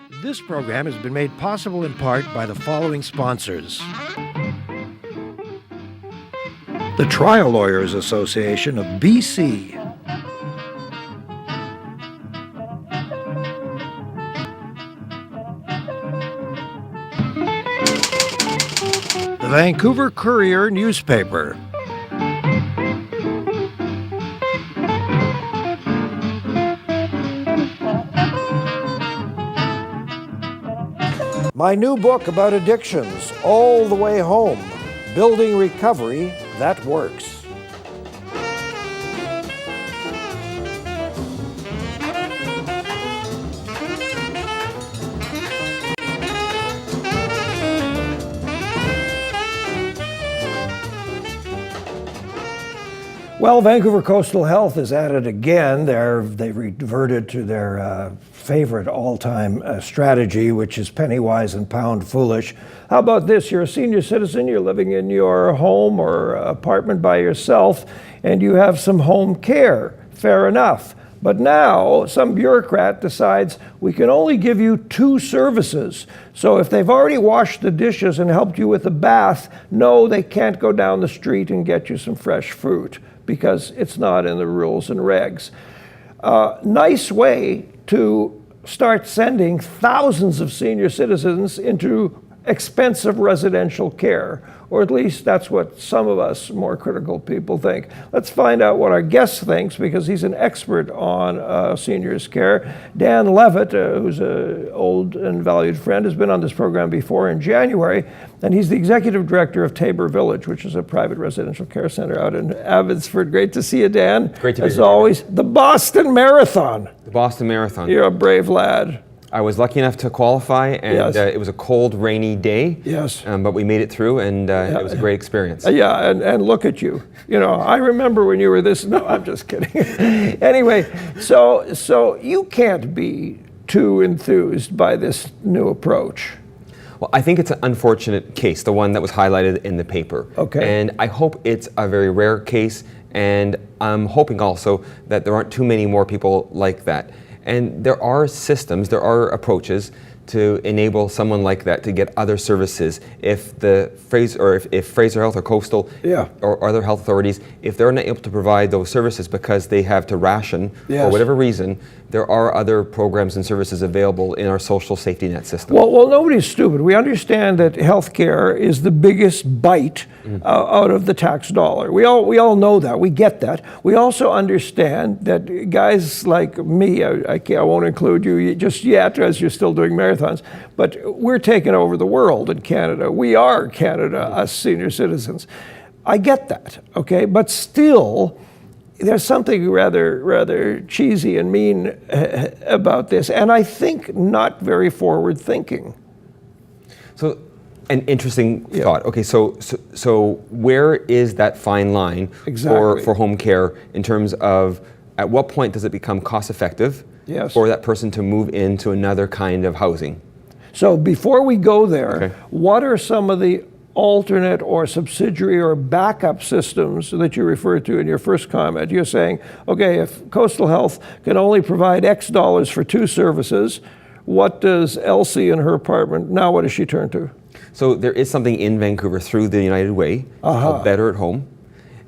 This program has been made possible in part by the following sponsors. The Trial Lawyers Association of BC. The Vancouver Courier newspaper. My new book about addictions, All the Way Home, Building Recovery That Works. Well, Vancouver Coastal Health is at it again. They reverted to their favorite all-time strategy, which is penny wise and pound foolish. How about this? You're a senior citizen, you're living in your home or apartment by yourself, and you have some home care. Fair enough. But now some bureaucrat decides we can only give you 2 services. So if they've already washed the dishes and helped you with a bath, no, they can't go down the street and get you some fresh fruit, because it's not in the rules and regs. Nice way to start sending thousands of senior citizens into expensive residential care, or at least that's what some of us more critical people think. Let's find out what our guest thinks, because he's an expert on seniors care. Dan Levitt, who's an old and valued friend, has been on this program before in January, and he's the executive director of Tabor Village, which is a private residential care center out in Abbotsfrd. Great to see you, Dan. Great to be here. As always, the Boston Marathon. The Boston Marathon. You're a brave lad. I was lucky enough to qualify, and Yes. It was a cold, rainy day. Yes. But we made it through, and it was a great experience. Yeah, and look at you. You know, I remember when you were this. No, I'm just kidding. Anyway, so you can't be too enthused by this new approach. Well, I think it's an unfortunate case, the one that was highlighted in the paper. Okay. And I hope it's a very rare case, and I'm hoping also that there aren't too many more people like that. And there are systems, there are approaches to enable someone like that to get other services. If the if Fraser Health or Coastal or other health authorities, if they're not able to provide those services because they have to ration for whatever reason, there are other programs and services available in our social safety net system. Well, nobody's stupid. We understand that healthcare is the biggest bite out of the tax dollar. We all know that. We get that. We also understand that guys like me, I won't include you just yet, as you're still doing marathons, but we're taking over the world in Canada. We are Canada, us senior citizens. I get that, okay? But still, there's something rather cheesy and mean about this, and I think not very forward thinking. So, an interesting thought. Okay, so where is that fine line for home care in terms of at what point does it become cost effective for that person to move into another kind of housing? So before we go there, what are some of the alternate or subsidiary or backup systems that you referred to in your first comment? You're saying, okay, if Coastal Health can only provide X dollars for 2 services, what does Elsie in her apartment, now what does she turn to? So there is something in Vancouver through the United Way called Better at Home.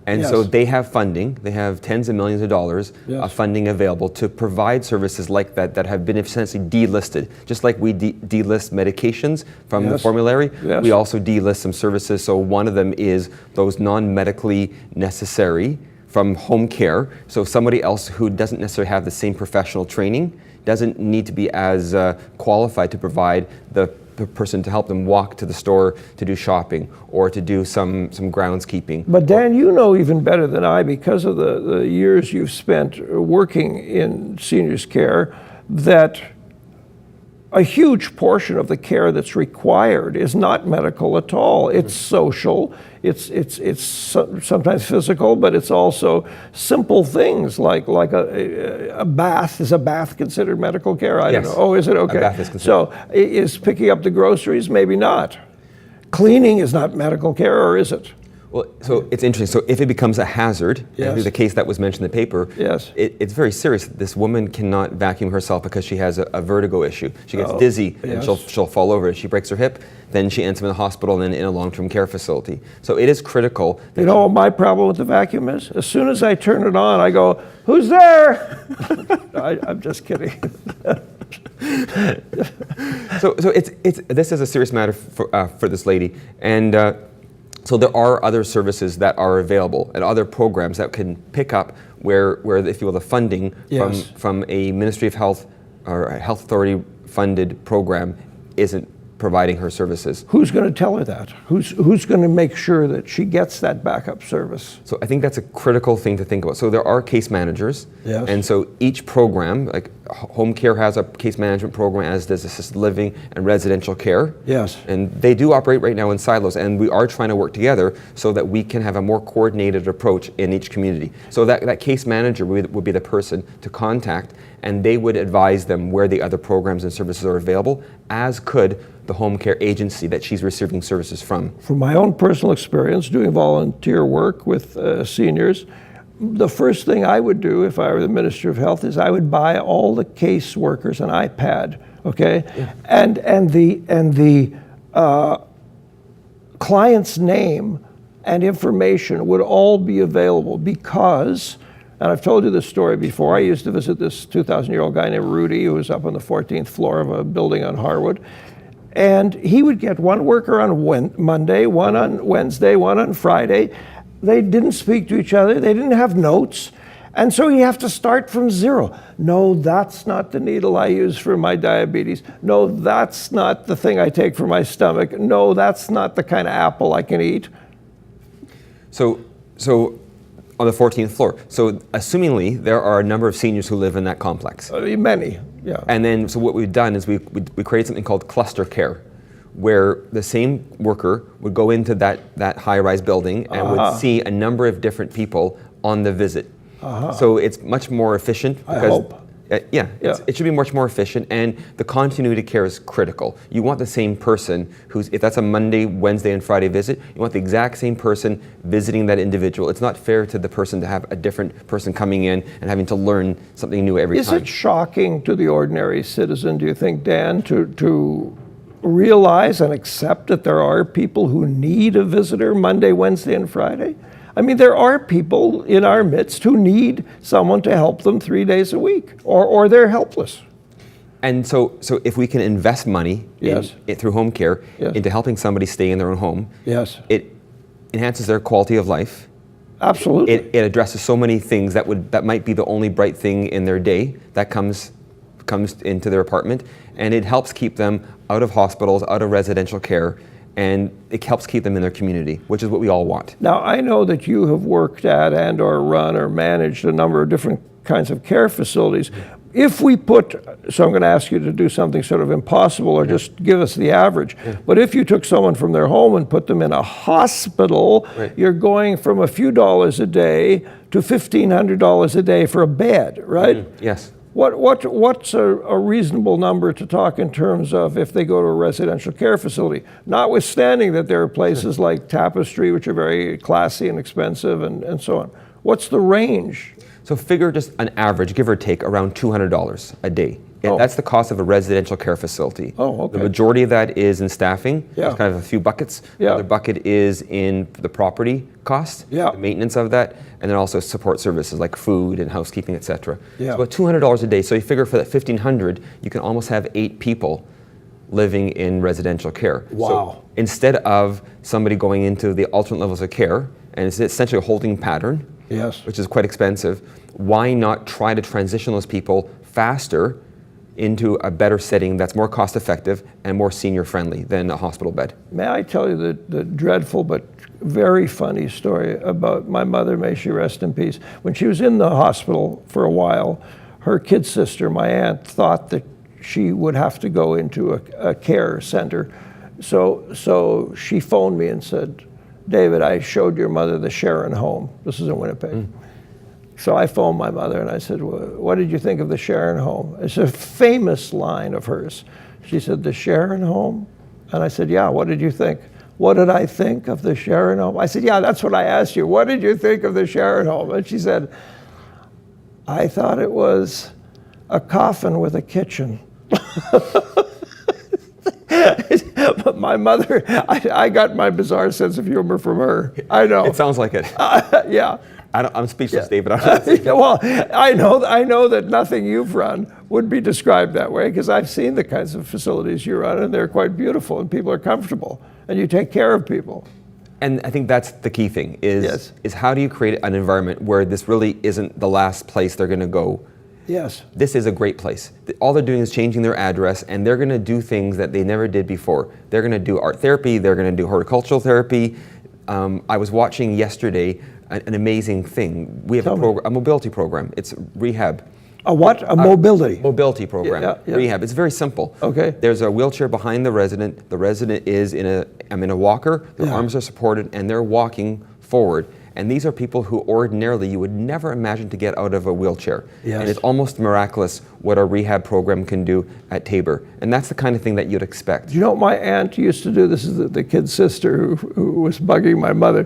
And so they have funding, they have tens of millions of dollars of funding available to provide services like that that have been essentially delisted. Just like we delist medications from the formulary, we also delist some services. So one of them is those non-medically necessary from home care. So somebody else who doesn't necessarily have the same professional training doesn't need to be as qualified to provide the person to help them walk to the store to do shopping or to do some groundskeeping. But Dan, you know even better than I, because of the years you've spent working in seniors care, that a huge portion of the care that's required is not medical at all. It's social, it's sometimes physical, but it's also simple things like a bath. Is a bath considered medical care? I don't know. Oh, is it? Okay. A bath is considered. So is picking up the groceries? Maybe not. Cleaning is not medical care, or is it? Well, so it's interesting. So if it becomes a hazard, Yes. and the case that was mentioned in the paper, Yes. it's very serious. This woman cannot vacuum herself because she has a vertigo issue. She gets dizzy and yes. she'll fall over. She breaks her hip, then she ends up in the hospital and then in a long-term care facility. So it is critical. You know what my problem with the vacuum is? As soon as I turn it on, I go, "Who's there?" I'm just kidding. So this is a serious matter for this lady, and so there are other services that are available and other programs that can pick up where if you will, the funding Yes. from a Ministry of Health or a Health Authority funded program isn't providing her services. Who's going to tell her that? Who's going to make sure that she gets that backup service? So I think that's a critical thing to think about. So there are case managers, Yes. and so each program, like home care has a case management program, as does assisted living and residential care. Yes. And they do operate right now in silos, and we are trying to work together so that we can have a more coordinated approach in each community. So that case manager would be the person to contact, and they would advise them where the other programs and services are available, as could the home care agency that she's receiving services from. From my own personal experience doing volunteer work with seniors, the first thing I would do if I were the Minister of Health is I would buy all the case workers an iPad, okay? Yeah. And the client's name and information would all be available because, and I've told you this story before, I used to visit this 2,000-year-old guy named Rudy who was up on the 14th floor of a building on Harwood. And he would get one worker on Monday, one on Wednesday, one on Friday. They didn't speak to each other. They didn't have notes. And so you have to start from zero. No, that's not the needle I use for my diabetes. No, that's not the thing I take for my stomach. No, that's not the kind of apple I can eat. So on the 14th floor. So assumingly there are a number of seniors who live in that complex. Many, yeah. And then, so what we've done is we created something called cluster care, where the same worker would go into that high-rise building and would see a number of different people on the visit. So it's much more efficient. Because, I hope. It should be much more efficient, and the continuity care is critical. You want the same person if that's a Monday, Wednesday, and Friday visit, you want the exact same person visiting that individual. It's not fair to the person to have a different person coming in and having to learn something new every time. Is it shocking to the ordinary citizen, do you think, Dan, to realize and accept that there are people who need a visitor Monday, Wednesday, and Friday? I mean, there are people in our midst who need someone to help them 3 days a week, or they're helpless. And so if we can invest money Yes. through home care Yes. into helping somebody stay in their own home, Yes. it enhances their quality of life. Absolutely. It addresses so many things that might be the only bright thing in their day that comes into their apartment, and it helps keep them out of hospitals, out of residential care, and it helps keep them in their community, which is what we all want. Now, I know that you have worked at and or run or managed a number of different kinds of care facilities. If we so I'm going to ask you to do something sort of impossible or just give us the average, but if you took someone from their home and put them in a hospital, you're going from a few dollars a day to $1,500 a day for a bed, right? Yes. What's a reasonable number to talk in terms of if they go to a residential care facility? Notwithstanding that there are places like Tapestry, which are very classy and expensive and so on. What's the range? So figure just an average, give or take, around $200 a day. That's the cost of a residential care facility. Oh, okay. The majority of that is in staffing. Yeah. There's kind of a few buckets. Yeah. The other bucket is in the property cost, Yeah. the maintenance of that, and then also support services like food and housekeeping, etc. Yeah. So about $200 a day. So you figure for that $1,500, you can almost have 8 people living in residential care. Wow. So instead of somebody going into the alternate levels of care, and it's essentially a holding pattern, Yes. which is quite expensive, why not try to transition those people faster into a better setting that's more cost effective and more senior friendly than a hospital bed? May I tell you the dreadful but very funny story about my mother, may she rest in peace. When she was in the hospital for a while, her kid sister, my aunt, thought that she would have to go into a care center. So she phoned me and said, "David, I showed your mother the Sharon home." This is in Winnipeg. So I phoned my mother and I said, "What did you think of the Sharon home?" It's a famous line of hers. She said, "The Sharon home?" And I said, "Yeah, what did you think?" what did I think of the Sharon home? I said, yeah, that's what I asked you. What did you think of the Sharon home? And she said, I thought it was a coffin with a kitchen. But my mother, I got my bizarre sense of humor from her. I know. It sounds like it. Yeah. I'm speechless, Yeah. David. Well, I know that nothing you've run would be described that way, because I've seen the kinds of facilities you run, and they're quite beautiful, and people are comfortable, and you take care of people. And I think that's the key thing, Yes. is how do you create an environment where this really isn't the last place they're going to go? Yes. This is a great place. All they're doing is changing their address, and they're going to do things that they never did before. They're going to do art therapy, they're going to do horticultural therapy. I was watching yesterday an amazing thing. We have a mobility program. It's rehab. A what? A mobility? Mobility program. Yeah. Rehab. It's very simple. Okay. There's a wheelchair behind the resident. The resident is in a walker. Their arms are supported, and they're walking forward. And these are people who ordinarily you would never imagine to get out of a wheelchair. Yes. And it's almost miraculous what our rehab program can do at Tabor. And that's the kind of thing that you'd expect. You know what my aunt used to do? This is the kid's sister who was bugging my mother.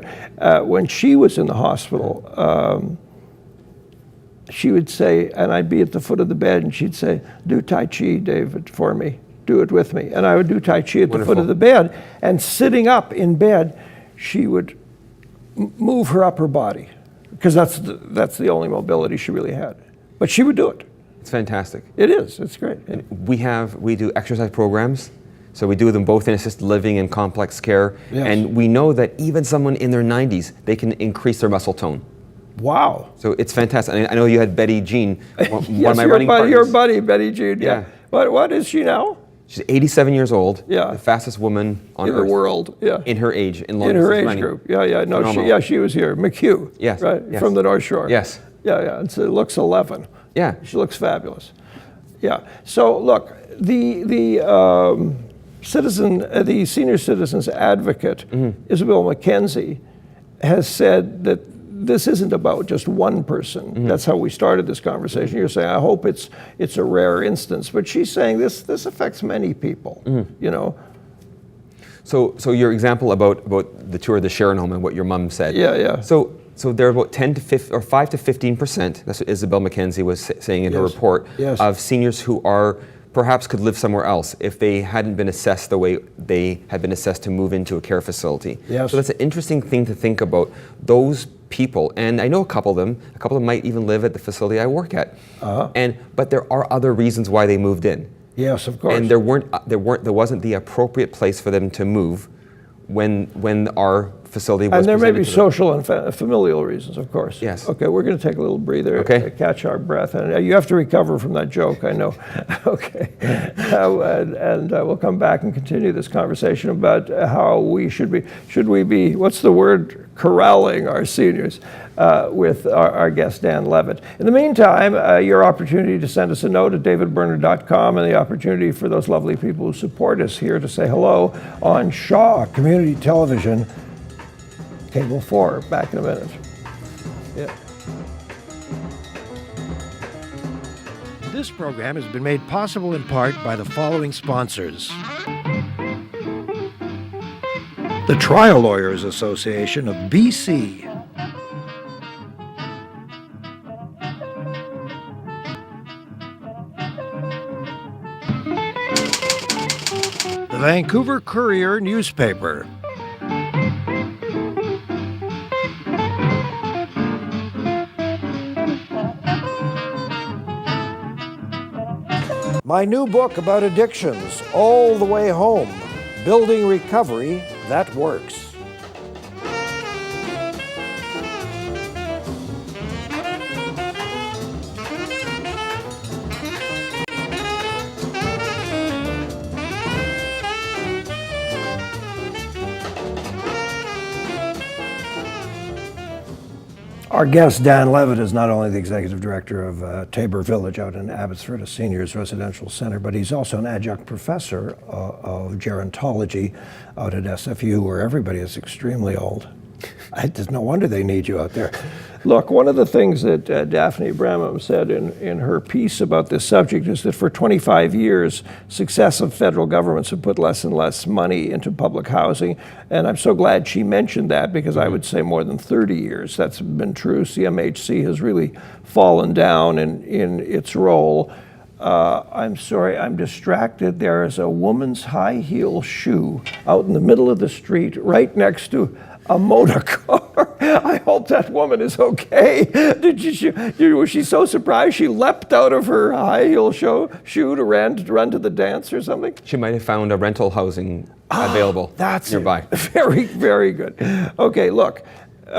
When she was in the hospital, she would say, and I'd be at the foot of the bed, and she'd say, do Tai Chi, David, for me. Do it with me. And I would do Tai Chi at the foot of the bed. And sitting up in bed, she would move her upper body, because that's the only mobility she really had. But she would do it. It's fantastic. It is. It's great. We do exercise programs. So we do them both in assisted living and complex care. Yes. And we know that even someone in their 90s, they can increase their muscle tone. Wow. So it's fantastic. I know you had Betty Jean, one of my running partners. partners. Your buddy, Betty Jean. Yeah. What is she now? She's 87 years old. Yeah. The fastest woman on in earth. the world. Yeah. In her age. In her age running. group. Yeah. No, she was here. McHugh. Yes. Right. Yes. From the North Shore. Yes. Yeah. And so it looks 11. Yeah. She looks fabulous. Yeah. So look, the senior citizens advocate, Isabel McKenzie, has said that this isn't about just one person. That's how we started this conversation. You're saying, I hope it's a rare instance, but she's saying this affects many people. You know. So your example about the tour of the Sharon home and what your mom said. Yeah. So there are about 5 to 15%. That's what Isabel McKenzie was saying in her report. Yes. Of seniors who are perhaps could live somewhere else if they hadn't been assessed the way they had been assessed to move into a care facility. Yes. So that's an interesting thing to think about. Those people, and I know a couple of them might even live at the facility I work at. But there are other reasons why they moved in. Yes, of course. And there wasn't the appropriate place for them to move when our facility was. And there may be presented to them. social and familial reasons, of course. Yes. Okay, we're going to take a little breather, catch our breath. And you have to recover from that joke, I know. Okay. And we'll come back and continue this conversation about how we should we be, what's the word, corralling our seniors with our guest, Dan Levitt. In the meantime, your opportunity to send us a note at davidberner.com, and the opportunity for those lovely people who support us here to say hello on Shaw Community Television. Cable 4, back in a minute. Yeah. This program has been made possible in part by the following sponsors. The Trial Lawyers Association of BC. The Vancouver Courier newspaper. My new book about addictions, All the Way Home, Building Recovery That Works. Our guest, Dan Levitt, is not only the executive director of Tabor Village out in Abbotsfrd, a seniors residential center, but he's also an adjunct professor of gerontology out at SFU, where everybody is extremely old. It's no wonder they need you out there. Look, one of the things that Daphne Bramham said in her piece about this subject is that for 25 years, successive federal governments have put less and less money into public housing. And I'm so glad she mentioned that, because I would say more than 30 years that's been true. CMHC has really fallen down in its role. I'm sorry, I'm distracted. There is a woman's high heel shoe out in the middle of the street right next to a motor car. I hope that woman is okay. Was she so surprised she leapt out of her high heel shoe to run to the dance or something? She might have found a rental housing available nearby. Very, very good. Okay, look.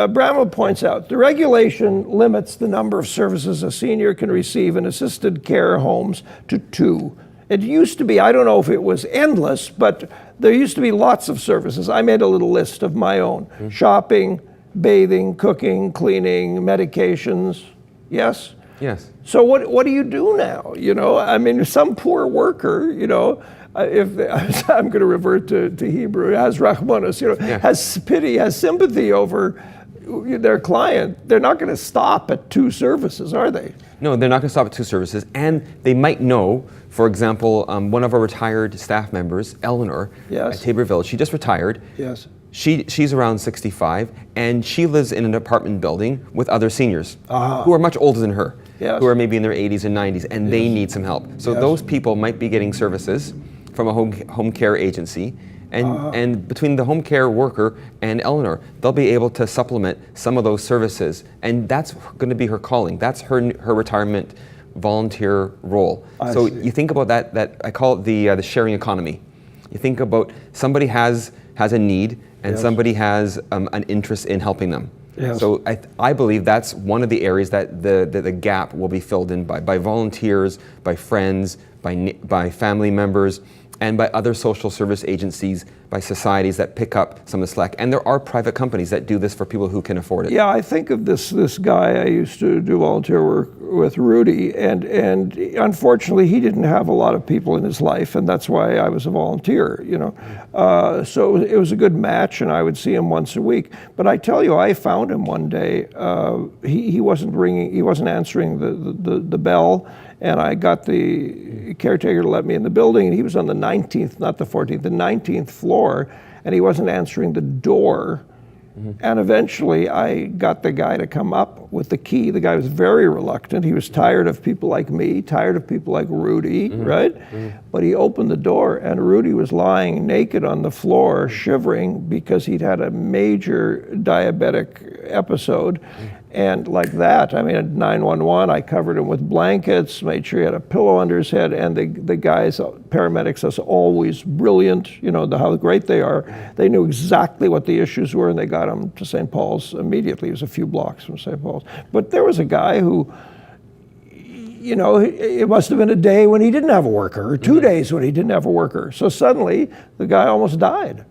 Bramwell points out, the regulation limits the number of services a senior can receive in assisted care homes to 2. It used to be, I don't know if it was endless, but there used to be lots of services. I made a little list of my own. Shopping, bathing, cooking, cleaning, medications. Yes? Yes. So what do you do now? You know, I mean, some poor worker, you know, if I'm going to revert to Hebrew, has rachmanos, you know, has pity, has sympathy over their client, they're not going to stop at 2 services, are they? No, they're not going to stop at 2 services, and they might know, for example, one of our retired staff members, Eleanor, at Tabor Village, she just retired. Yes. She's around 65, and she lives in an apartment building with other seniors who are much older than her, who are maybe in their 80s and 90s, and they need some help. So those people might be getting services from a home care agency, and between the home care worker and Eleanor, they'll be able to supplement some of those services, and that's going to be her calling. That's her retirement volunteer role. So you think about that I call it the sharing economy. You think about somebody has a need, and somebody has an interest in helping them. Yes. So I believe that's one of the areas that the gap will be filled in by volunteers, by friends, by family members, and by other social service agencies, by societies that pick up some of the slack. And there are private companies that do this for people who can afford it. Yeah, I think of this guy I used to do volunteer work with, Rudy, and unfortunately he didn't have a lot of people in his life, and that's why I was a volunteer, you know. So it was a good match, and I would see him once a week. But I tell you, I found him one day. He wasn't answering the bell, and I got the caretaker to let me in the building, and he was on the 19th, not the 14th, the 19th floor, and he wasn't answering the door. And eventually I got the guy to come up with the key. The guy was very reluctant. He was tired of people like me, tired of people like Rudy, right? But he opened the door, and Rudy was lying naked on the floor, shivering because he'd had a major diabetic episode. And like that, I mean, at 911, I covered him with blankets, made sure he had a pillow under his head, and the guys, paramedics, as always, brilliant, you know, how great they are. They knew exactly what the issues were, and they got him to St. Paul's immediately. It was a few blocks from St. Paul's. But there was a guy who, you know, it must have been a day when he didn't have a worker, or 2 days when he didn't have a worker. So suddenly, the guy almost died.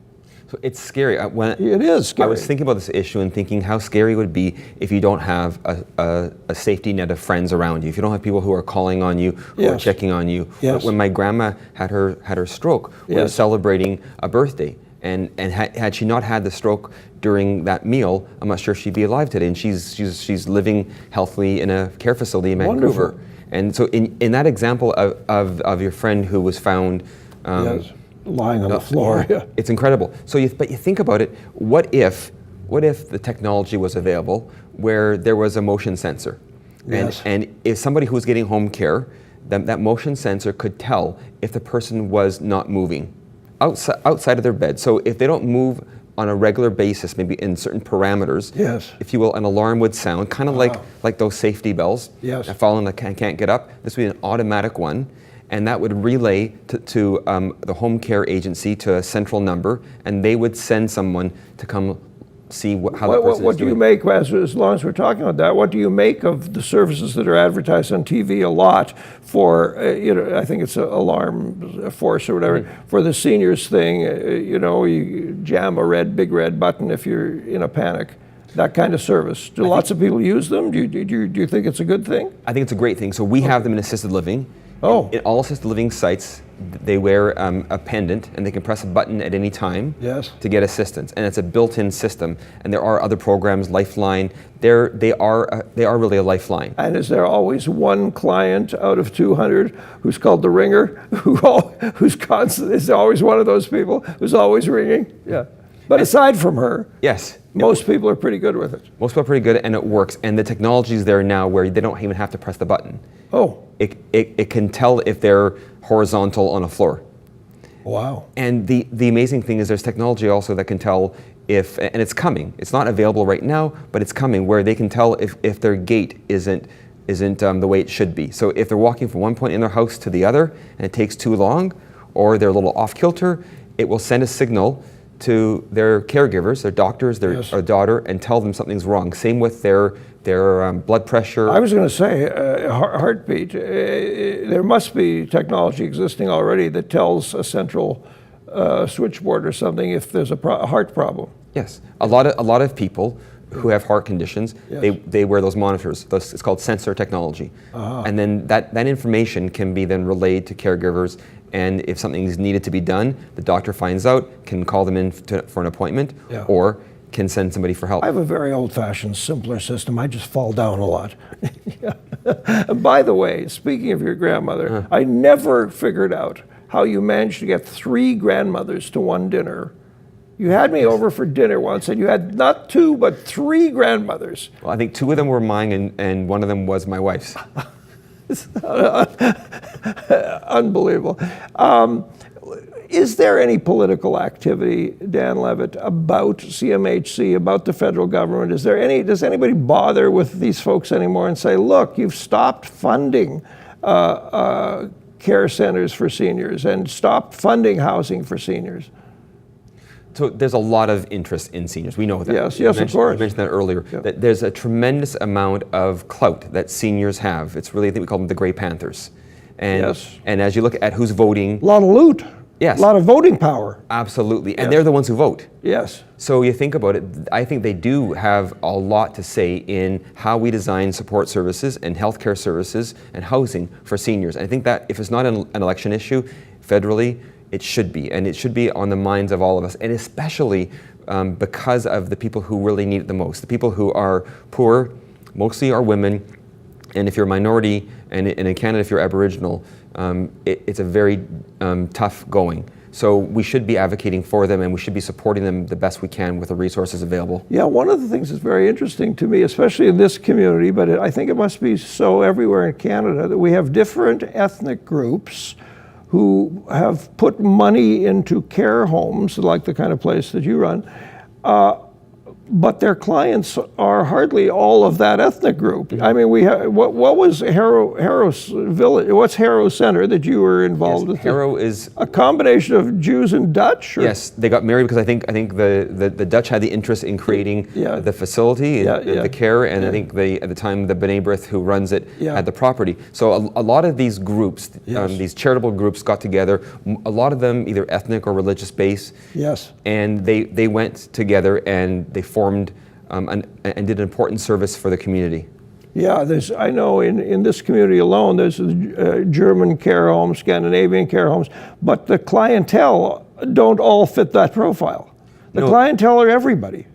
So it's scary. It is scary. I was thinking about this issue and thinking how scary it would be if you don't have a safety net of friends around you. If you don't have people who are calling on you, who are checking on you. When my grandma had her stroke, we were celebrating a birthday, and had she not had the stroke during that meal, I'm not sure she'd be alive today. And she's living healthily in a care facility in Vancouver. Wonderful. And so in that example of your friend who was found. Lying on the floor. It's incredible. But you think about it. What if the technology was available where there was a motion sensor, and if somebody who was getting home care, that motion sensor could tell if the person was not moving outside of their bed. So if they don't move on a regular basis, maybe in certain parameters, if you will, an alarm would sound, kind of like those safety bells that fall and can't get up. This would be an automatic one. And that would relay to the home care agency, to a central number, and they would send someone to come see how that person is doing. What do you make, as long as we're talking about that, what do you make of the services that are advertised on TV a lot for, you know, I think it's an alarm force or whatever, for the seniors thing, you know, you jam a big red button if you're in a panic. That kind of service. Do lots of people use them? Do you think it's a good thing? I think it's a great thing. So we have them in assisted living. In all assisted living sites they wear a pendant, and they can press a button at any time Yes. to get assistance, and it's a built-in system. And there are other programs, Lifeline. They are really a lifeline. And is there always one client out of 200 who's called the ringer, who's constant? Is there always one of those people who's always ringing? Yeah. But aside from her, Yes. most people are pretty good with it. Most people are pretty good, and it works. And the technology is there now where they don't even have to press the button. Oh, It can tell if they're horizontal on a floor. wow. And the amazing thing is there's technology also that can tell if, and it's coming, it's not available right now, but it's coming, where they can tell if their gait isn't the way it should be. So if they're walking from one point in their house to the other and it takes too long, or they're a little off kilter, it will send a signal to their caregivers, their doctors, their Yes. or daughter, and tell them something's wrong. Same with their blood pressure. I was going to say, heartbeat. There must be technology existing already that tells a central switchboard or something if there's a heart problem. Yes, a lot of people who have heart conditions, Yes. they wear those monitors. It's called sensor technology, and then that information can be then relayed to caregivers. And if something is needed to be done, the doctor finds out, can call them in for an appointment, Yeah. or can send somebody for help. I have a very old-fashioned, simpler system. I just fall down a lot. And by the way, speaking of your grandmother, I never figured out how you managed to get 3 grandmothers to one dinner. You had me over for dinner once, and you had not 2, but 3 grandmothers. Well, I think 2 of them were mine, and one of them was my wife's. Unbelievable. Is there any political activity, Dan Levitt, about CMHC, about the federal government? Does anybody bother with these folks anymore and say, look, you've stopped funding care centers for seniors and stopped funding housing for seniors? So there's a lot of interest in seniors. We know that. Yes, of course. I mentioned that earlier. Yeah. That there's a tremendous amount of clout that seniors have. It's really, I think we call them the Grey Panthers. And, Yes. and as you look at who's voting, A lot of loot. Yes. A lot of voting power. absolutely, and Yes. they're the ones who vote. Yes. So you think about it, I think they do have a lot to say in how we design support services and healthcare services and housing for seniors. And I think that if it's not an election issue federally, it should be, and it should be on the minds of all of us, and especially because of the people who really need it the most. The people who are poor, mostly are women, and if you're a minority, and in Canada if you're Aboriginal, it's a very tough going. So we should be advocating for them, and we should be supporting them the best we can with the resources available. Yeah, one of the things that's very interesting to me, especially in this community, but I think it must be so everywhere in Canada, that we have different ethnic groups who have put money into care homes, like the kind of place that you run, but their clients are hardly all of that ethnic group. I mean, we have, what was Harrow's Village? What's Harrow Center that you were involved with? Harrow is a combination of Jews and Dutch? Or? yes, they got married because I think the Dutch had the interest in creating Yeah. the facility and the care, and I think at the time the B'nai B'rith who runs it had the property. So a lot of these groups, these charitable groups, got together. A lot of them either ethnic or religious based. Yes. And they went together and they formed and did an important service for the community. Yeah, I know in this community alone, there's German care homes, Scandinavian care homes, but the clientele don't all fit that profile. The clientele are everybody.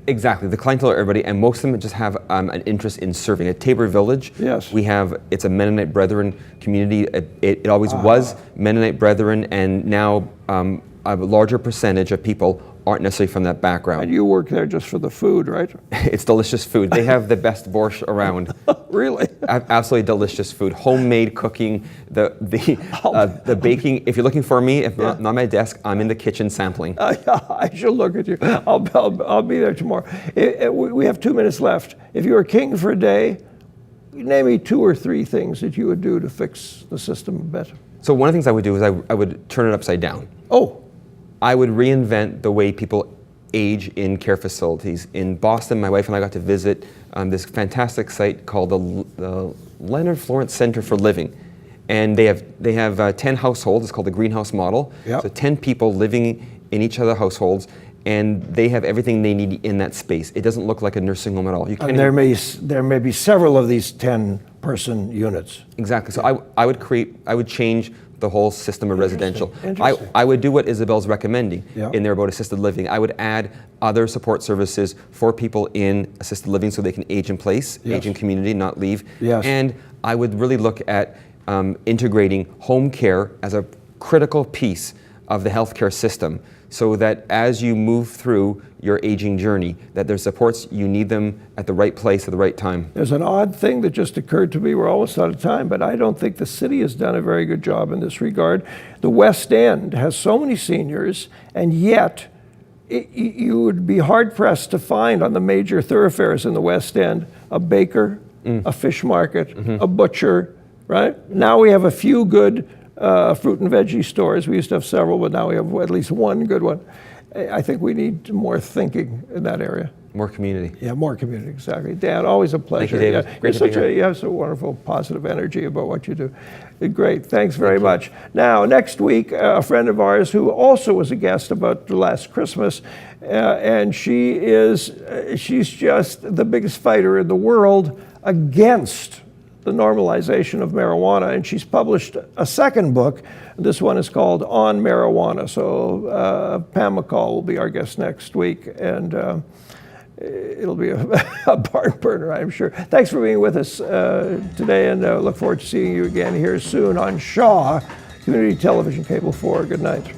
Exactly, the clientele are everybody, and most of them just have an interest in serving. At Tabor Village, Yes. it's a Mennonite Brethren community. It always was Mennonite Brethren, and now a larger percentage of people aren't necessarily from that background. And you work there just for the food, right? It's delicious food. They have the best borscht around. Really? Absolutely delicious food. Homemade cooking, the baking. If you're looking for me, if not my desk, I'm in the kitchen sampling. I shall look at you. I'll be there tomorrow. We have 2 minutes left. If you were king for a day, name me 2 or 3 things that you would do to fix the system better. So one of the things I would do is I would turn it upside down. Oh. I would reinvent the way people age in care facilities. In Boston, my wife and I got to visit this fantastic site called the Leonard Florence Center for Living. And they have 10 households. It's called the greenhouse model. Yep. So 10 people living in each of the households, and they have everything they need in that space. It doesn't look like a nursing home at all. And there may be several of these 10 person units. Exactly. So I would change the whole system of residential. Interesting. I would do what Isabel's recommending Yeah. in there about assisted living. I would add other support services for people in assisted living so they can age in place, Yes. age in community, not leave. Yes. And I would really look at integrating home care as a critical piece of the healthcare system, so that as you move through your aging journey, that there's supports, you need them at the right place at the right time. There's an odd thing that just occurred to me. We're almost out of time, but I don't think the city has done a very good job in this regard. The West End has so many seniors, and yet you would be hard-pressed to find on the major thoroughfares in the West End a baker, a fish market, a butcher, right? Now we have a few good fruit and veggie stores. We used to have several, but now we have at least one good one. I think we need more thinking in that area. More community. Yeah, more community, exactly. Dan, always a pleasure. Thank you, David. Yeah, Great to be here. you have such a wonderful, positive energy about what you do. Great, thanks very much. Now, next week, a friend of ours who also was a guest about last Christmas, and she's just the biggest fighter in the world against the normalization of marijuana, and she's published a second book. This one is called On Marijuana. So Pam McCall will be our guest next week, and it'll be a barn burner, I'm sure. Thanks for being with us today, and look forward to seeing you again here soon on Shaw Community Television Cable 4. Good night.